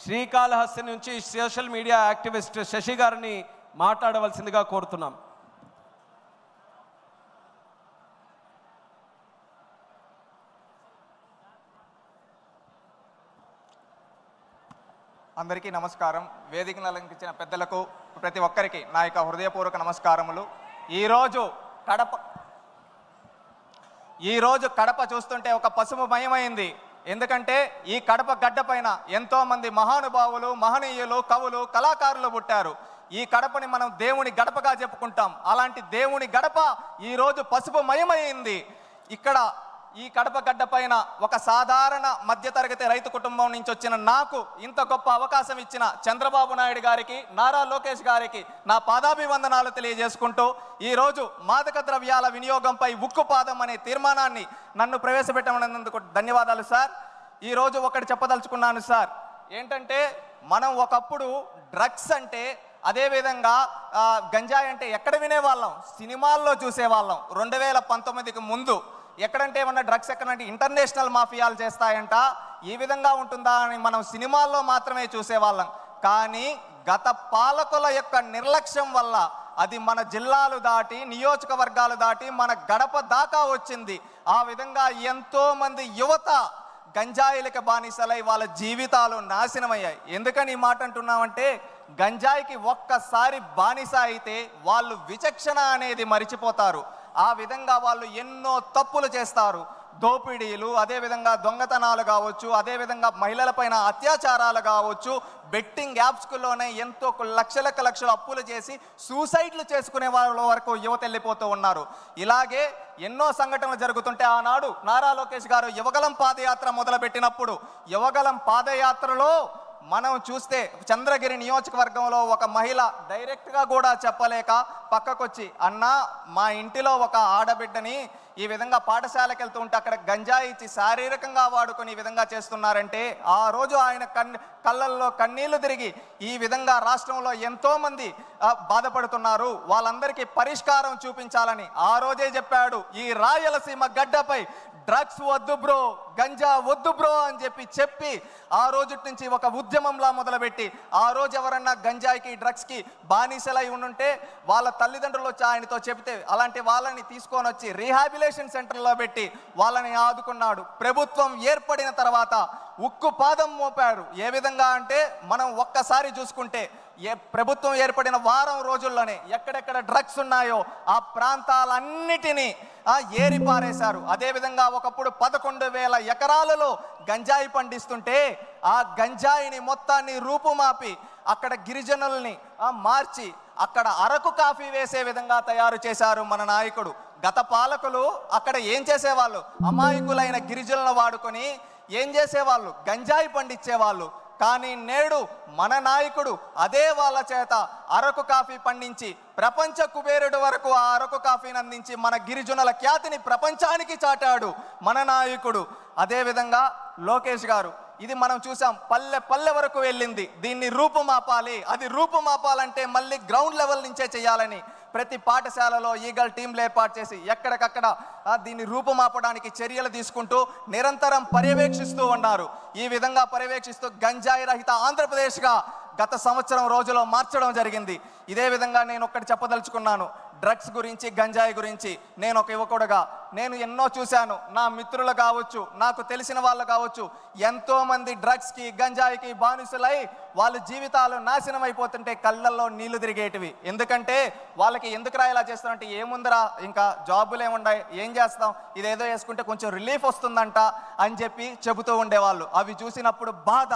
శ్రీకాళహస్తి నుంచి social media activist Shashi గారిని మాట్లాడవలసిందిగా కోరుతున్నాం. అందరికీ నమస్కారం. వేదికను అలంకరించిన పెద్దలకు ప్రతి ఒక్కరికి నా యొక్క హృదయపూర్వక నమస్కారములు. ఈరోజు కడప చూస్తుంటే ఒక పసుపు మయమైంది. ఎందుకంటే ఈ కడప గడ్డ పైన ఎంతోమంది మహానుభావులు, మహనీయులు, కవులు, కళాకారులు పుట్టారు. ఈ కడపని మనం దేవుని గడపగా చెప్పుకుంటాం. అలాంటి దేవుని గడప ఈరోజు పసుపు మయమైంది. ఇక్కడ ఈ కడప గడ్డ పైన ఒక సాధారణ మధ్యతరగతి రైతు కుటుంబం నుంచి వచ్చిన నాకు ఇంత గొప్ప అవకాశం ఇచ్చిన చంద్రబాబు నాయుడు గారికి, నారా లోకేష్ గారికి నా పాదాభివందనాలు తెలియజేసుకుంటూ ఈరోజు మాదక ద్రవ్యాల వినియోగంపై ఉక్కుపాదం అనే తీర్మానాన్ని నన్ను ప్రవేశపెట్టమన్నందుకు ధన్యవాదాలు సార్. ఈరోజు ఒకటి చెప్పదలుచుకున్నాను సార్. ఏంటంటే మనం ఒకప్పుడు డ్రగ్స్ అంటే, అదేవిధంగా గంజాయి అంటే ఎక్కడ వినేవాళ్ళం? సినిమాల్లో చూసేవాళ్ళం. 2019కి ముందు ఎక్కడంటే ఏమన్నా డ్రగ్స్ ఎక్కడంటే ఇంటర్నేషనల్ మాఫియాలు చేస్తాయంట, ఈ విధంగా ఉంటుందా అని మనం సినిమాల్లో మాత్రమే చూసేవాళ్ళం. కానీ గత పాలకుల యొక్క నిర్లక్ష్యం వల్ల అది మన జిల్లాలు దాటి, నియోజకవర్గాలు దాటి మన గడప దాకా వచ్చింది. ఆ విధంగా ఎంతోమంది యువత గంజాయిలకి బానిసలై వాళ్ళ జీవితాలు నాశనమయ్యాయి. ఎందుకని ఈ మాట అంటున్నామంటే, గంజాయికి ఒక్కసారి బానిస అయితే వాళ్ళు విచక్షణ అనేది మరిచిపోతారు. ఆ విధంగా వాళ్ళు ఎన్నో తప్పులు చేస్తారు. దోపిడీలు, అదేవిధంగా దొంగతనాలు కావచ్చు, అదేవిధంగా మహిళలపైన అత్యాచారాలు కావచ్చు, బెట్టింగ్ యాప్స్లోనే ఎంతో లక్షలు అప్పులు చేసి సూసైడ్లు చేసుకునే వాళ్ళ వరకు యువత వెళ్ళిపోతూ ఉన్నారు. ఇలాగే ఎన్నో సంఘటనలు జరుగుతుంటే ఆనాడు నారా లోకేష్ గారు యువగలం పాదయాత్ర మొదలుపెట్టినప్పుడు, యువగలం పాదయాత్రలో మనం చూస్తే చంద్రగిరి నియోజకవర్గంలో ఒక మహిళ డైరెక్ట్గా కూడా చెప్పలేక పక్కకొచ్చి, అన్నా మా ఇంటిలో ఒక ఆడబిడ్డని ఈ విధంగా పాఠశాలకు వెళ్తూ ఉంటే అక్కడ గంజాయి ఇచ్చి శారీరకంగా వాడుకొని ఈ విధంగా చేస్తున్నారంటే, ఆ రోజు ఆయన కళ్ళల్లో కన్నీళ్లు తిరిగి ఈ విధంగా రాష్ట్రంలో ఎంతోమంది బాధపడుతున్నారు, వాళ్ళందరికీ పరిష్కారం చూపించాలని ఆ రోజే చెప్పాడు. ఈ రాయలసీమ గడ్డపై డ్రగ్స్ వద్దు బ్రో, గంజా వద్దు బ్రో అని చెప్పి ఆ రోజు నుంచి ఒక ఉద్యమంలా మొదలుపెట్టి, ఆ రోజు ఎవరన్నా గంజాయికి డ్రగ్స్కి బానిసలై ఉండుంటే వాళ్ళ తల్లిదండ్రులు వచ్చి ఆయనతో చెబితే అలాంటి వాళ్ళని తీసుకొని వచ్చి రీహాబిలేషన్ సెంటర్లో పెట్టి వాళ్ళని ఆదుకున్నాడు. ప్రభుత్వం ఏర్పడిన తర్వాత ఉక్కు పాదం మోపాడు. ఏ విధంగా అంటే, మనం ఒక్కసారి చూసుకుంటే ప్రభుత్వం ఏర్పడిన వారం రోజుల్లోనే ఎక్కడెక్కడ డ్రగ్స్ ఉన్నాయో ఆ ప్రాంతాలన్నిటినీ ఏరిపారేశారు. అదేవిధంగా ఒకప్పుడు 11,000 ఎకరాలలో గంజాయి పండిస్తుంటే ఆ గంజాయిని మొత్తాన్ని రూపుమాపి అక్కడ గిరిజనుల్ని మార్చి అక్కడ అరకు కాఫీ వేసే విధంగా తయారు చేశారు మన నాయకుడు. గత పాలకులు అక్కడ ఏం చేసేవాళ్ళు? అమాయకులైన గిరిజనులను వాడుకొని ఏం చేసేవాళ్ళు? గంజాయి పండించేవాళ్ళు. కానీ నేడు మన నాయకుడు అదే వాళ్ళ చేత అరకు కాఫీ పండించి ప్రపంచ కుబేరుడు వరకు ఆ అరకు కాఫీని అందించి మన గిరిజనుల ఖ్యాతిని ప్రపంచానికి చాటాడు మన నాయకుడు. అదేవిధంగా లోకేష్ గారు, ఇది మనం చూసాం, పల్లె పల్లె వరకు వెళ్ళింది. దీన్ని రూపుమాపాలి. అది రూపుమాపాలంటే మళ్ళీ గ్రౌండ్ లెవెల్ నుంచే చేయాలని ప్రతి పాఠశాలలో ఈగల్ టీంలు ఏర్పాటు చేసి ఎక్కడికక్కడ దీన్ని రూపుమాపడానికి చర్యలు తీసుకుంటూ నిరంతరం పర్యవేక్షిస్తూ ఉన్నారు. ఈ విధంగా పర్యవేక్షిస్తూ గంజాయి రహిత ఆంధ్రప్రదేశ్గా గత సంవత్సరం రోజులో మార్చడం జరిగింది. ఇదే విధంగా నేను ఒక్కటి చెప్పదలుచుకున్నాను. డ్రగ్స్ గురించి, గంజాయి గురించి నేను ఒక యువకుడుగా నేను ఎన్నో చూశాను. నా మిత్రులు కావచ్చు, నాకు తెలిసిన వాళ్ళు కావచ్చు, ఎంతోమంది డ్రగ్స్కి, గంజాయికి బానిసలై వాళ్ళ జీవితాలు నాశనం అయిపోతుంటే కళ్ళల్లో నీళ్లు తిరిగేటివి. ఎందుకంటే వాళ్ళకి ఎందుకురా ఇలా చేస్తారంటే, ఏముందిరా ఇంకా జాబులు ఏముండాయి, ఏం చేస్తాం, ఇదేదో వేసుకుంటే కొంచెం రిలీఫ్ వస్తుందంట అని చెప్పి చెబుతూ ఉండేవాళ్ళు. అవి చూసినప్పుడు బాధ,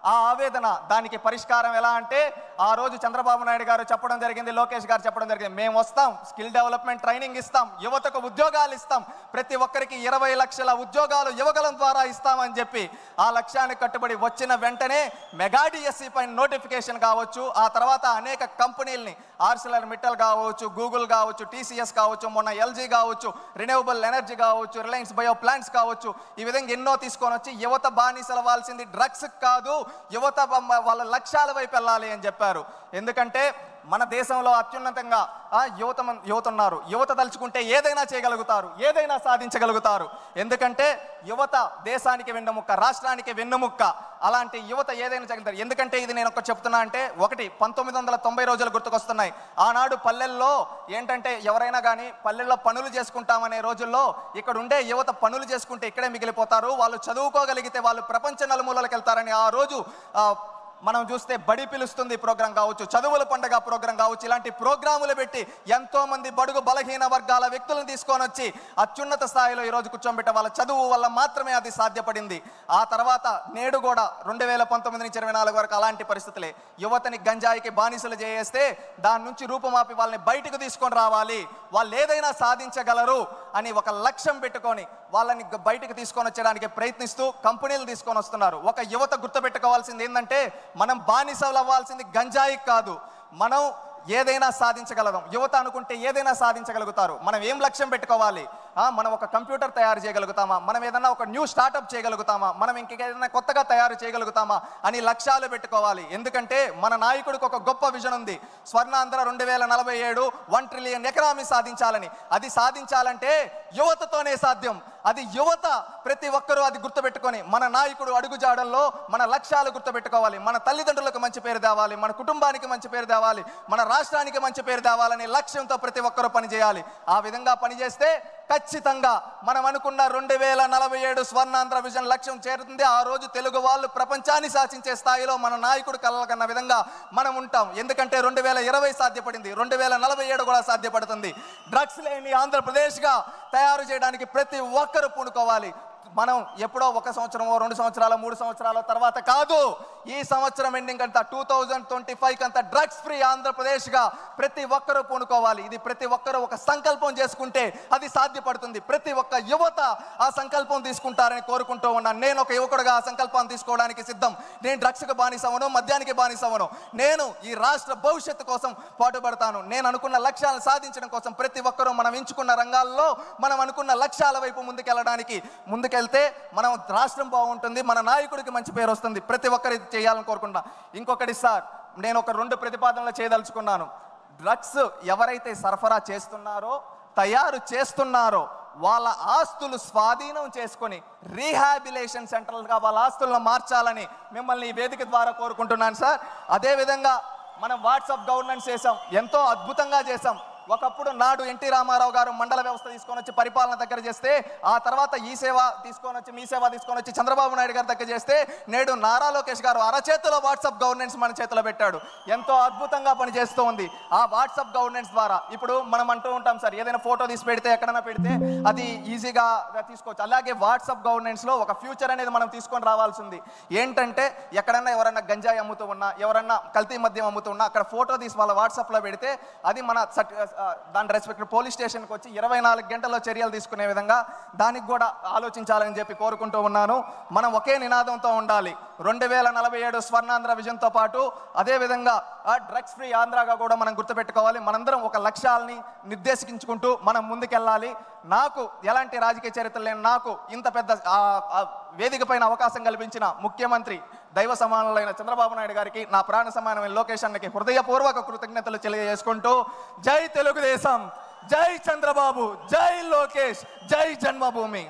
ఆ ఆవేదన. దానికి పరిష్కారం ఎలా అంటే, ఆ రోజు చంద్రబాబు నాయుడు గారు చెప్పడం జరిగింది, లోకేష్ గారు చెప్పడం జరిగింది, మేము వస్తాం, స్కిల్ డెవలప్మెంట్ ట్రైనింగ్ ఇస్తాం, యువతకు ఉద్యోగాలు ఇస్తాం, ప్రతి ఒక్కరికి 20 లక్షల ఉద్యోగాలు యువగలం ద్వారా ఇస్తామని చెప్పి ఆ లక్ష్యానికి కట్టుబడి వచ్చిన వెంటనే మెగా డిఎస్సి పైన నోటిఫికేషన్ కావచ్చు, ఆ తర్వాత అనేక కంపెనీలని ఆర్సిలర్ మిట్టల్ కావచ్చు, గూగుల్ కావచ్చు, టీసీఎస్ కావచ్చు, మొన్న ఎల్జీ కావచ్చు, రిన్యూవబుల్ ఎనర్జీ కావచ్చు, రిలయన్స్ బయో ప్లాంట్స్ కావచ్చు, ఈ విధంగా ఎన్నో తీసుకొని వచ్చి యువత బానిసలవ్వాల్సింది డ్రగ్స్ కాదు, యువత వాళ్ళ లక్ష్యాల వైపు వెళ్ళాలి అని చెప్పారు. ఎందుకంటే మన దేశంలో అత్యున్నతంగా యువత ఉన్నారు. యువత తలుచుకుంటే ఏదైనా చేయగలుగుతారు, ఏదైనా సాధించగలుగుతారు. ఎందుకంటే యువత దేశానికి వెన్నెముక్క, రాష్ట్రానికి వెన్నెముక్క. అలాంటి యువత ఏదైనా చేయగలుగుతారు. ఎందుకంటే ఇది నేను ఒకటి చెప్తున్నా అంటే, ఒకటి 1990 రోజులు గుర్తుకొస్తున్నాయి. ఆనాడు పల్లెల్లో ఏంటంటే ఎవరైనా కానీ పల్లెల్లో పనులు చేసుకుంటామనే రోజుల్లో ఇక్కడ ఉండే యువత పనులు చేసుకుంటే ఇక్కడే మిగిలిపోతారు, వాళ్ళు చదువుకోగలిగితే వాళ్ళు ప్రపంచ నలుమూలలకు వెళ్తారని ఆ రోజు మనం చూస్తే బడి పిలుస్తుంది ప్రోగ్రాం కావచ్చు, చదువుల పండుగ ప్రోగ్రాం కావచ్చు, ఇలాంటి ప్రోగ్రాములు పెట్టి ఎంతో మంది బడుగు బలహీన వర్గాల వ్యక్తులను తీసుకొని వచ్చి అత్యున్నత స్థాయిలో ఈరోజు కూర్చోబెట్టే వాళ్ళ చదువు వల్ల మాత్రమే అది సాధ్యపడింది. ఆ తర్వాత నేడు కూడా 2019 నుంచి 24 వరకు అలాంటి పరిస్థితులే. యువతని గంజాయికి బానిసలు చేస్తే దాని నుంచి రూపుమాపి వాళ్ళని బయటకు తీసుకొని రావాలి, వాళ్ళు ఏదైనా సాధించగలరు అని ఒక లక్ష్యం పెట్టుకొని వాళ్ళని బయటకు తీసుకొని వచ్చడానికి ప్రయత్నిస్తూ కంపెనీలు తీసుకొని వస్తున్నారు. ఒక యువత గుర్తుపెట్టుకోవాల్సింది ఏంటంటే, మనం బానిసలు అవ్వాల్సింది గంజాయి కాదు, మనం ఏదైనా సాధించగలదాం. యువత అనుకుంటే ఏదైనా సాధించగలుగుతారు. మనం ఏం లక్ష్యం పెట్టుకోవాలి? మనం ఒక కంప్యూటర్ తయారు చేయగలుగుతామా, మనం ఏదైనా ఒక న్యూ స్టార్టప్ చేయగలుగుతామా, మనం ఇంకేదైనా కొత్తగా తయారు చేయగలుగుతామా అని లక్ష్యాలు పెట్టుకోవాలి. ఎందుకంటే మన నాయకుడికి ఒక గొప్ప విజన్ ఉంది, స్వర్ణాంధ్ర 2047 1 ట్రిలియన్ ఎకనామీ సాధించాలని. అది సాధించాలంటే యువతతోనే సాధ్యం. అది యువత ప్రతి ఒక్కరూ అది గుర్తుపెట్టుకొని మన నాయకుడు అడుగుజాడల్లో మన లక్ష్యాలు గుర్తుపెట్టుకోవాలి. మన తల్లిదండ్రులకు మంచి పేరు తేవాలి, మన కుటుంబానికి మంచి పేరు తేవాలి, మన రాష్ట్రానికి మంచి పేరు తేవాలనే లక్ష్యంతో ప్రతి ఒక్కరూ పనిచేయాలి. ఆ విధంగా పనిచేస్తే ఖచ్చితంగా మనం అనుకున్న 2047 స్వర్ణాంధ్ర విజన్ లక్ష్యం చేరుతుంది. ఆ రోజు తెలుగు వాళ్ళు ప్రపంచాన్ని శాసించే స్థాయిలో మన నాయకుడు కలగన్న విధంగా మనం ఉంటాం. ఎందుకంటే 2020 సాధ్యపడింది, 2047 కూడా సాధ్యపడుతుంది. డ్రగ్స్ లేని ఆంధ్రప్రదేశ్గా తయారు చేయడానికి ప్రతి ఒక్కరూ పూనుకోవాలి. మనం ఎప్పుడో 1 సంవత్సరమో 2 సంవత్సరాలు 3 సంవత్సరాల తర్వాత కాదు, ఈ సంవత్సరం ఎండింగ్ అంతా 2025 అంతా డ్రగ్స్ ఫ్రీ ఆంధ్రప్రదేశ్గా ప్రతి ఒక్కరూ పూనుకోవాలి. ఇది ప్రతి ఒక్కరూ ఒక సంకల్పం చేసుకుంటే అది సాధ్యపడుతుంది. ప్రతి ఒక్క యువత ఆ సంకల్పం తీసుకుంటారని కోరుకుంటూ ఉన్నాను. నేను ఒక యువకుడుగా ఆ సంకల్పాన్ని తీసుకోవడానికి సిద్ధం. నేను డ్రగ్స్కి బానిసవను, మద్యానికి బానిసవను. నేను ఈ రాష్ట్ర భవిష్యత్తు కోసం పాటుపడతాను. నేను అనుకున్న లక్ష్యాలను సాధించడం కోసం ప్రతి ఒక్కరూ మనం ఎంచుకున్న రంగాల్లో మనం అనుకున్న లక్ష్యాల వైపు ముందుకెళ్ళడానికి ముందుకెళ్తే మనం రాష్ట్రం బాగుంటుంది, మన నాయకుడికి మంచి పేరు వస్తుంది. ప్రతి ఒక్కరి చేయాలని కోరుకుంటున్నా. ఇంకొకటి సార్, నేను ఒక 2 ప్రతిపాదనలు చేయదలుచుకున్నాను. డ్రగ్స్ ఎవరైతే సరఫరా చేస్తున్నారో, తయారు చేస్తున్నారో వాళ్ళ ఆస్తులు స్వాధీనం చేసుకొని రీహాబిలేషన్ సెంటర్లుగా వాళ్ళ ఆస్తులను మార్చాలని మిమ్మల్ని ఈ వేదిక ద్వారా కోరుకుంటున్నాను సార్. అదేవిధంగా మనం వాట్సాప్ గవర్నెన్స్ చేసాం, ఎంతో అద్భుతంగా చేసాం. ఒకప్పుడు నాడు ఎన్టీ రామారావు గారు మండల వ్యవస్థ తీసుకొని వచ్చి పరిపాలన దగ్గర చేస్తే, ఆ తర్వాత ఈ సేవ తీసుకొని వచ్చి మీ సేవ తీసుకొని వచ్చి చంద్రబాబు నాయుడు గారి దగ్గర చేస్తే, నేడు నారా లోకేష్ గారు అరచేతిలో వాట్సాప్ గవర్నెన్స్ మన చేతిలో పెట్టాడు. ఎంతో అద్భుతంగా పనిచేస్తూ ఉంది. ఆ వాట్సాప్ గవర్నెన్స్ ద్వారా ఇప్పుడు మనం అంటూ ఉంటాం సార్, ఏదైనా ఫోటో తీసి పెడితే ఎక్కడైనా పెడితే అది ఈజీగా తీసుకోవచ్చు. అలాగే వాట్సాప్ గవర్నెన్స్లో ఒక ఫ్యూచర్ అనేది మనం తీసుకొని రావాల్సింది. ఏంటంటే ఎక్కడన్నా ఎవరన్నా గంజాయి అమ్ముతూ ఉన్నా, ఎవరన్నా కల్తీ మద్యం అమ్ముతూ ఉన్నా, అక్కడ ఫోటో తీసి వాళ్ళ వాట్సాప్లో పెడితే అది మన దాని రెస్పెక్ట్ పోలీస్ స్టేషన్కి వచ్చి 24 గంటల్లో చర్యలు తీసుకునే విధంగా దానికి కూడా ఆలోచించాలని చెప్పి కోరుకుంటూ ఉన్నాను. మనం ఒకే నినాదంతో ఉండాలి, 2047 స్వర్ణాంధ్ర విజన్తో పాటు అదేవిధంగా డ్రగ్స్ ఫ్రీ ఆంధ్రాగా కూడా మనం గుర్తుపెట్టుకోవాలి. మనందరం ఒక లక్ష్యాలని నిర్దేశించుకుంటూ మనం ముందుకెళ్ళాలి. నాకు ఎలాంటి రాజకీయ చరిత్ర లేని నాకు ఇంత పెద్ద వేదిక పైన అవకాశం కల్పించిన ముఖ్యమంత్రి దైవ సమానులైన చంద్రబాబు నాయుడు గారికి, నా ప్రాణ సమానమైన లోకేష్ అన్నకి హృదయపూర్వక కృతజ్ఞతలు తెలియజేసుకుంటూ, జై తెలుగుదేశం, జై చంద్రబాబు, జై లోకేష్, జై జన్మభూమి.